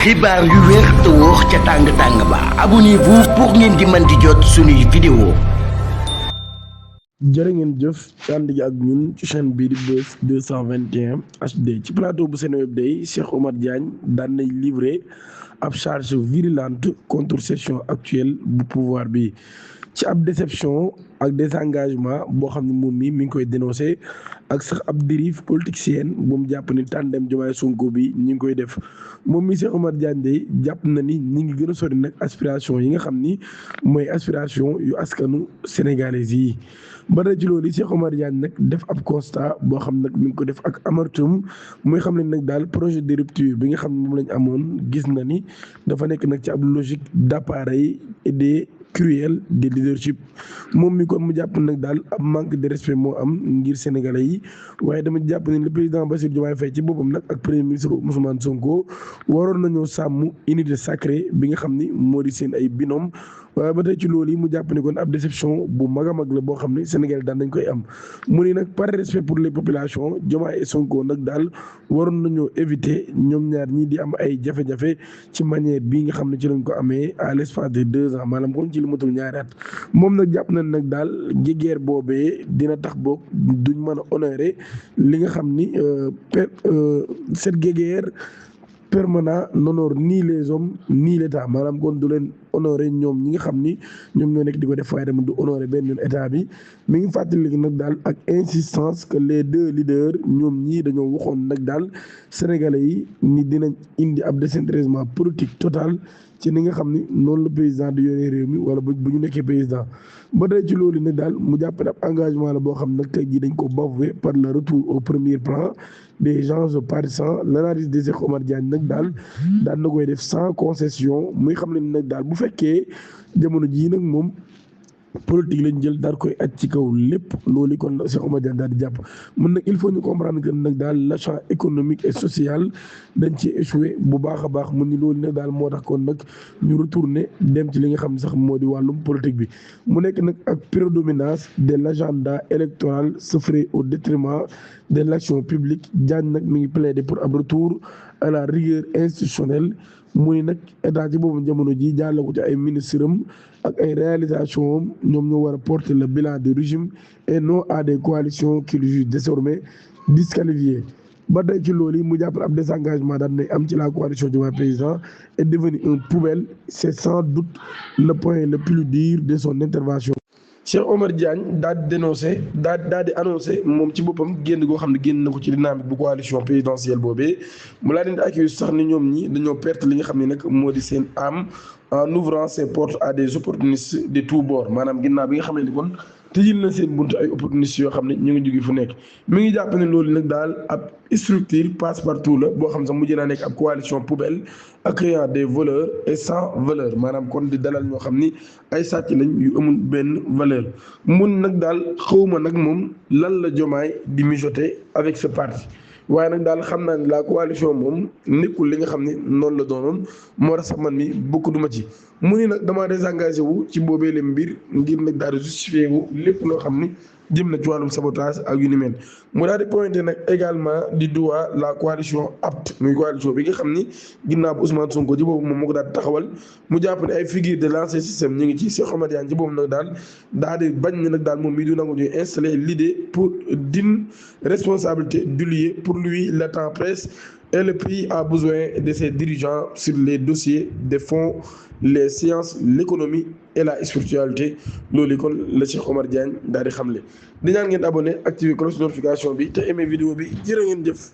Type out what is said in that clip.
xibaar yu wér te wóor ca tàng-tàng ba abonnez-vous pour ngeen di mën di jot suñuy vidéo. jërë ngeen jëf ci ànd gi ak ñun ci chaîne bii di Buzz 221 HD ci plateau bu Seneweb day Cheikh Oumar Diagne daan nay livré ab charge virulente contre gestion actuelle bu pouvoir bi ci ab déception ak désengagement boo xam ne moom mi ngi koy dénoncé ak sax ab dérive politicienne bu mu jàpp ni tandem Diomaye Sonko bi ñi ngi koy def moom mi Cheikh Oumar Diagne de jàpp na ni ñi ngi gën a sori nag aspiration yi nga xam ni mooy aspiration yu askanu sénégalais yi. ba tey ci loolu Cheikh Oumar Diagne nag def ab constat boo xam nag mi ngi ko def ak amertume muy xam ne nag daal projet de rupture bi nga xam ne moom lañ amoon gis na ni dafa nekk nag ci ab logique d'appareil et de cruel de leadership moom mi kon mu jàpp nag daal ab manque de respect moo am ngir sénégalais yi waaye dama jàpp ne le président Bassirou Diomaye Faye ci boppam nag ak premier ministre Ousmane Sonko waroon nañoo sàmm unité sacrée bi nga xam ni moo di seen ay binôme waaye ba tey ci loolu yi mu jàpp ne kon ab déception bu mag a mag la boo xam ne Sénégal daan nañ koy am mu ni nag par respect pour les populations Diomaye et Sonko nag daal waroon nañoo éviter ñoom ñaar ñii di am ay jafe-jafe ci manière bii nga xam ne ci lañ ko amee à l'espace de 2 ans maanaam kon ci li matul ñaari at moom nag jàpp nañ nag daal guerre boobee dina tax boog duñ mën a honorer li nga xam ni cette guerre permanent n'honore ni les hommes ni l'état maanaam kon du leen honoré ñoom ñi nga xam ni ñoom ñoo nekk di ko def waaye tamit du honoré benn yoon état bi mi ngi fàttali nag daal ak insistance que les deux leaders ñoom ñii dañoo waxoon nag daal sénégalais yi ni dinañ indi ab désintéressement politique total ci ni nga xam ni noonu la président di yore réew mi wala bu ñu nekkee président ba tey ci loolu nag daal mu jàpp ne ab engagement la boo xam nag tey jii dañ ko bafoué par le retour au premier plan des gens partisans l'analyse de Cheikh Oumar Diagne nag daal daan na koy def sans concession muy xam ne nag daal bu fekkee jamono jii nag moom politique lañ jël daal koy aj ci kaw lépp loolu kon Cheikh Oumar Diagne daal di jàpp mun nag il faut ñu comprendre que nag daal l'achat économique et social dañ ci échoué bu baax a baax mun ni loolu nag daal moo tax kon nag ñu retourné dem ci li nga xam ne sax moo di wàllum politique bi mu nekk nag ak prédominance de l'agenda électoral se ferait au détriment de l'action publique Diagne nag mi ngi plaider pour ab retour à la rigueur institutionnelle mu ni nag état ci boobu jamono ji jàll ko ci ay ministres am ak ay réalisations am ñoom ñoo war a porter le bilan du régime et non à des coalitions qui le jugent désormais disqualifiées ba tey ci loolu yi mu jàppale ab désengagement daan nay am ci la coalition Diomaye Président est devenu un poubelle c'est sans doute le point le plus dur de son intervention. Cheikh Oumar Diagne daal di dénoncé daal di annoncé moom ci boppam génn goo xam ne génn na ko ci dynamique bu coalition présidentielle boobee mu laa leen di accuse sax ni ñoom ñi dañoo perte li nga xam ne nag moo di seen âme en ouvrant ses portes à des opportunistes de tous bords maanaam ginnaaw bi nga xam ne ni kon tëjil na seen buntu ay opportunistes yoo xam ne ñu ngi jóge fu nekk mi ngi jàpp ne loolu nag daal ab structure passe partout la boo xam sax mujj naa nekk ab coalition poubelle accueillant des voleurs et sans valeur maanaam kon di dalal ñoo xam ni ay sàcc lañ yu amul benn valeur mun nag daal xawma nag moom lan la Diomaye di mijoter avec ce parti waaye nag daal xam naa ne la coalition moom nekkul li nga xam ne noonu la doonoon moo tax sax man mi bokk duma ci mu ni nag damaa désengagé wu ci boobee le mbir ngir nag daal di justifié wu lépp loo xam ni jëm na ci wàllum sabotage ak yu ni mel mu daal di pointé nag également di doigt la coalition apte muy coalition bi nga xam ni ginnaaw bu Ousmane Sonko ci boobu moom moo ko daal di taxawal mu jàpp ne ay figure de l'ancien système ñu ngi ci Cheikh Oumar Diagne ci boobu nag daal di bañ ne nag daal moom mii du nangu ñuy installer l'idée pour d'une responsabilité diluée pour lui le temps presse et le pays a besoin de ses dirigeants sur les dossiers des fonds les sciences l'économie et la spiritualité loolu kon la Cheikh Oumar Diagne daal di xamle di ñaan ngeen abonné activer cloche notification bi te aimé vidéo bi jërë ngeen jëf.